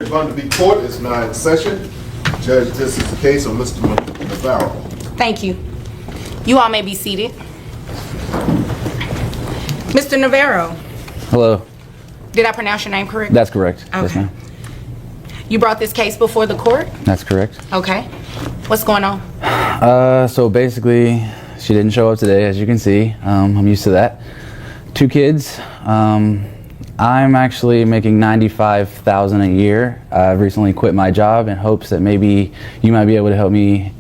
Going to be court is now in session. Judge, this is the case of Mr. Navarro. Thank you. You all may be seated. Mr. Navarro. Hello. Did I pronounce your name correct? That's correct. Okay. Yes, ma'am. You brought this case before the court? That's correct. Okay. What's going on? So basically, she didn't show up today, as you can see. I'm used to that. 2 kids. I'm actually making $95,000 a year. I've recently quit my job in hopes that maybe you might be able to help me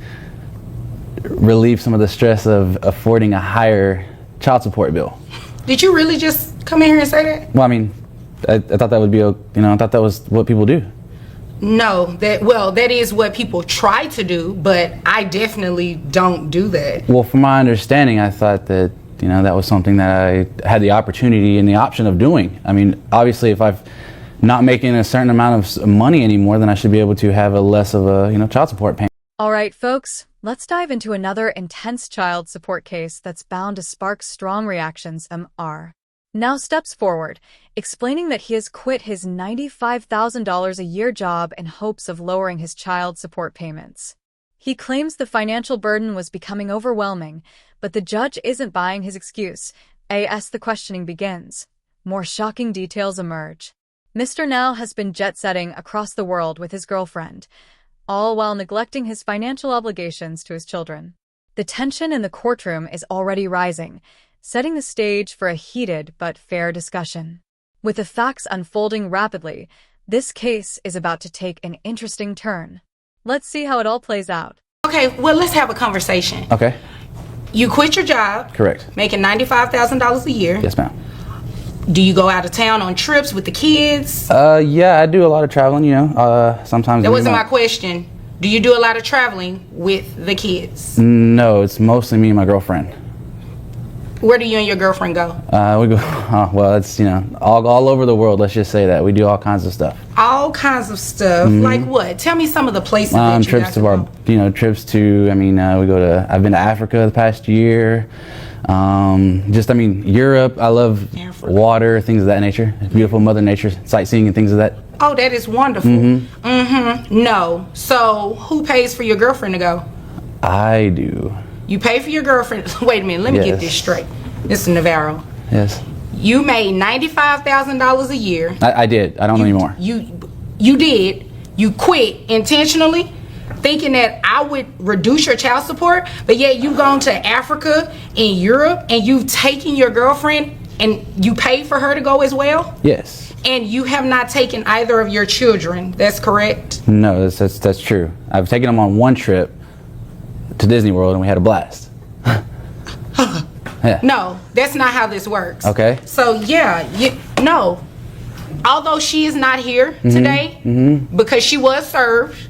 relieve some of the stress of affording a higher child support bill. Did you really just come in here and say that? Well, I mean, I thought that would be, I thought that was what people do. No, that is what people try to do, but I definitely don't do that. Well, from my understanding, I thought that, that was something that I had the opportunity and the option of doing. I mean, obviously, if I'm not making a certain amount of money anymore, then I should be able to have a less of a, child support payment. All right, folks, let's dive into another intense child support case that's bound to spark strong reactions. Now steps forward, explaining that he has quit his $95,000 a year job in hopes of lowering his child support payments. He claims the financial burden was becoming overwhelming, but the judge isn't buying his excuse. As the questioning begins, more shocking details emerge. Mr. Now has been jet-setting across the world with his girlfriend, all while neglecting his financial obligations to his children. The tension in the courtroom is already rising, setting the stage for a heated but fair discussion. With the facts unfolding rapidly, this case is about to take an interesting turn. Let's see how it all plays out. Okay, well, let's have a conversation. Okay. You quit your job. Correct. Making $95,000 a year. Yes, ma'am. Do you go out of town on trips with the kids? Yeah, I do a lot of traveling, sometimes. That wasn't my question. Do you do a lot of traveling with the kids? No, it's mostly me and my girlfriend. Where do you and your girlfriend go? We go, well, it's, all over the world, let's just say that. We do all kinds of stuff. All kinds of stuff? Like what? Tell me some of the places that you trips guys to go. our, trips to, I've been to Africa the past year. Europe. I love Africa. Water, things of that nature. Beautiful Mother Nature, sightseeing and things of that. Oh, that is wonderful. No. So, who pays for your girlfriend to go? I do. You pay for your girlfriend. Wait a minute, let me get this straight. Mr. Navarro. Yes. You made $95,000 a year. I did. I don't know anymore. You did. You quit intentionally, thinking that I would reduce your child support, but yet you've gone to Africa and Europe and you've taken your girlfriend and you paid for her to go as well? Yes. And you have not taken either of your children, that's correct? No, that's true. I've taken them on one trip to Disney World and we had a blast. Yeah. No, that's not how this works. Okay. So no. Although she is not here today because she was served,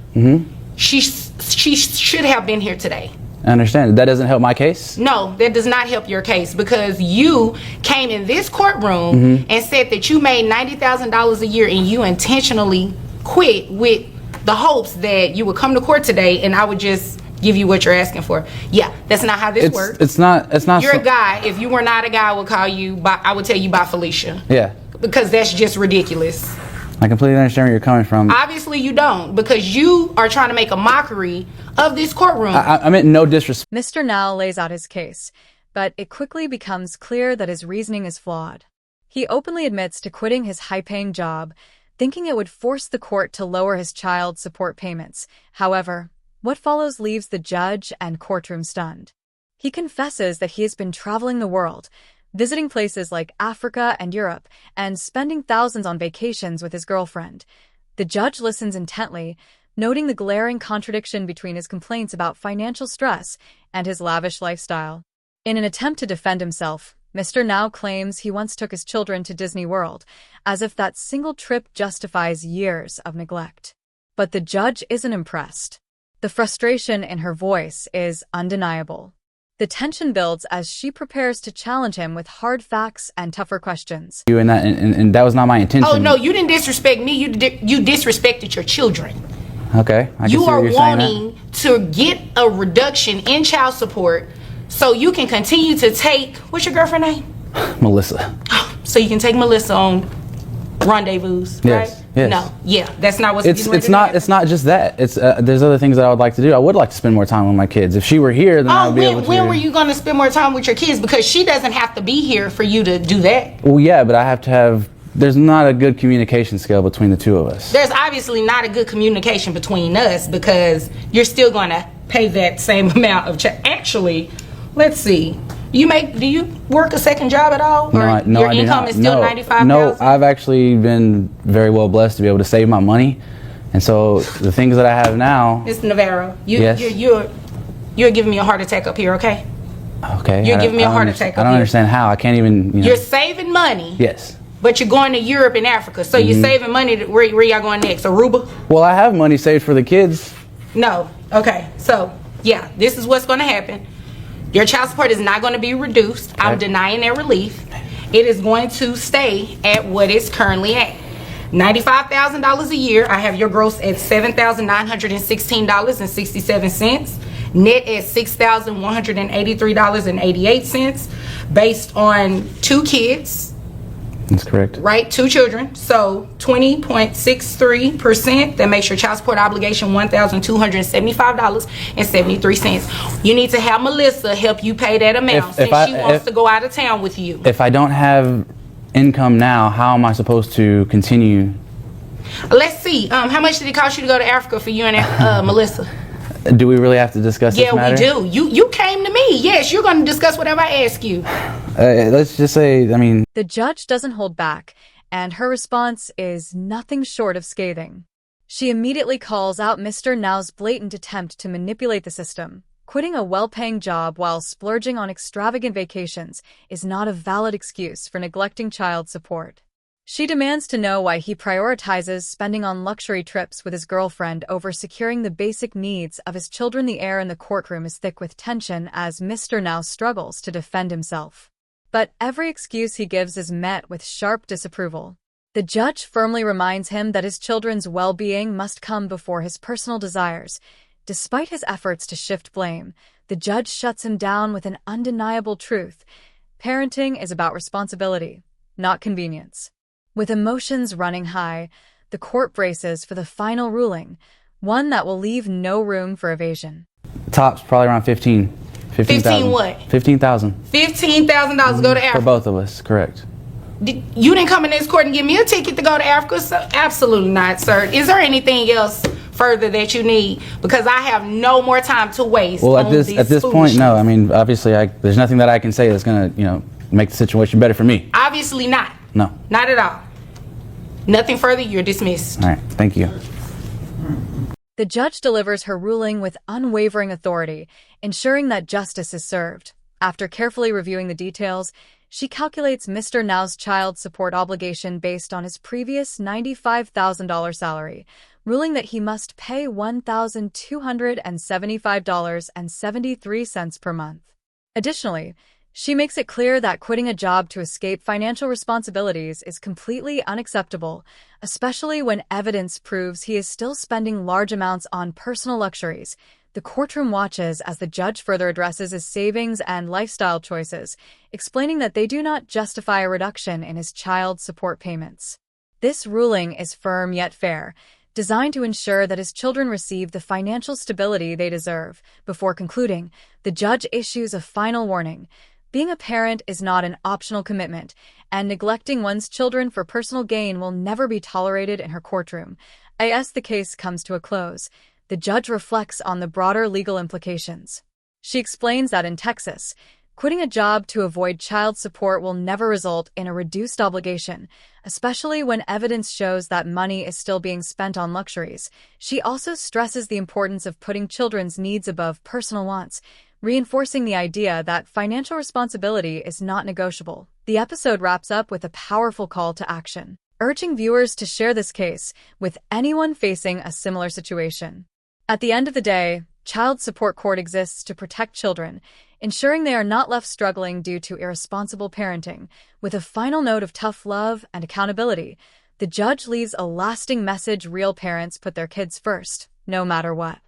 she should have been here today. I understand. That doesn't help my case? No, that does not help your case because you came in this courtroom and said that you made $90,000 a year and you intentionally quit with the hopes that you would come to court today and I would just give you what you're asking for. Yeah, that's not how this works. It's not. You're a guy. If you were not a guy, I would call you. I would tell you by Felicia. Yeah. Because that's just ridiculous. I completely understand where you're coming from. Obviously, you don't, because you are trying to make a mockery of this courtroom. I meant no disrespect. Mr. Now lays out his case, but it quickly becomes clear that his reasoning is flawed. He openly admits to quitting his high-paying job, thinking it would force the court to lower his child support payments. However, what follows leaves the judge and courtroom stunned. He confesses that he has been traveling the world, visiting places like Africa and Europe, and spending thousands on vacations with his girlfriend. The judge listens intently, noting the glaring contradiction between his complaints about financial stress and his lavish lifestyle. In an attempt to defend himself, Mr. Now claims he once took his children to Disney World, as if that single trip justifies years of neglect. But the judge isn't impressed. The frustration in her voice is undeniable. The tension builds as she prepares to challenge him with hard facts and tougher questions. And that was not my intention. Oh, no, you didn't disrespect me. You disrespected your children. Okay. You are wanting to get a reduction in child support so you can continue to take, what's your girlfriend name? Melissa. So you can take Melissa on rendezvous, yes. right? Yes. No, yeah, that's not what's It's not just that. It's there's other things that I would like to do. I would like to spend more time with my kids. If she were here, then I would be able to. When were you going to spend more time with your kids? Because she doesn't have to be here for you to do that. Well, yeah, but I have to have. There's not a good communication scale between the two of us. There's obviously not a good communication between us because you're still going to pay that same amount of Actually, let's see. Do you work a second job at all? No, or I do not. Your income is still $95,000? No, I've actually been very well blessed to be able to save my money, and so the things that I have now. Mr. Navarro, Yes. you're giving me a heart attack up here, okay? Okay. You're giving me a heart attack up I don't here. understand how. I can't even. You're saving money. Yes. But you're going to Europe and Africa, so you're saving money. Where y'all going next? Aruba? Well, I have money saved for the kids. No. Okay. So yeah, this is what's going to happen. Your child support is not going to be reduced. I'm denying that relief. It is going to stay at what it's currently at. $95,000 a year. I have your gross at $7,916.67. Net at $6,183.88 based on 2 kids. That's correct. Right, 2 children. So 20.63%. That makes your child support obligation $1,275.73. You need to have Melissa help you pay that amount since she wants to go out of town with you. If I don't have income now, how am I supposed to continue? Let's see. How much did it cost you to go to Africa for you and Melissa? Do we really have to discuss this matter? Yeah, we do. You came to me. Yes, you're going to discuss whatever I ask you. Let's just say, I mean... The judge doesn't hold back, and her response is nothing short of scathing. She immediately calls out Mr. Now's blatant attempt to manipulate the system. Quitting a well-paying job while splurging on extravagant vacations is not a valid excuse for neglecting child support. She demands to know why he prioritizes spending on luxury trips with his girlfriend over securing the basic needs of his children. The air in the courtroom is thick with tension as Mr. Now struggles to defend himself. But every excuse he gives is met with sharp disapproval. The judge firmly reminds him that his children's well-being must come before his personal desires. Despite his efforts to shift blame, the judge shuts him down with an undeniable truth. Parenting is about responsibility, not convenience. With emotions running high, the court braces for the final ruling, one that will leave no room for evasion. Tops probably around 15. 15 what? 15,000. $15,000 to go to Africa. For both of us, correct. You didn't come in this court and give me a ticket to go to Africa? So, absolutely not, sir. Is there anything else further that you need? Because I have no more time to waste. Well, at this point, no. I mean, obviously, there's nothing that I can say that's going to, make the situation better for me. Obviously not. No. Not at all. Nothing further. You're dismissed. All right. Thank you. The judge delivers her ruling with unwavering authority, ensuring that justice is served. After carefully reviewing the details, she calculates Mr. Now's child support obligation based on his previous $95,000 salary, ruling that he must pay $1,275.73 per month. Additionally, she makes it clear that quitting a job to escape financial responsibilities is completely unacceptable, especially when evidence proves he is still spending large amounts on personal luxuries. The courtroom watches as the judge further addresses his savings and lifestyle choices, explaining that they do not justify a reduction in his child support payments. This ruling is firm yet fair, designed to ensure that his children receive the financial stability they deserve. Before concluding, the judge issues a final warning. Being a parent is not an optional commitment, and neglecting one's children for personal gain will never be tolerated in her courtroom. As the case comes to a close, the judge reflects on the broader legal implications. She explains that in Texas, quitting a job to avoid child support will never result in a reduced obligation, especially when evidence shows that money is still being spent on luxuries. She also stresses the importance of putting children's needs above personal wants, reinforcing the idea that financial responsibility is not negotiable. The episode wraps up with a powerful call to action, urging viewers to share this case with anyone facing a similar situation. At the end of the day, child support court exists to protect children, ensuring they are not left struggling due to irresponsible parenting. With a final note of tough love and accountability, the judge leaves a lasting message: real parents put their kids first, no matter what.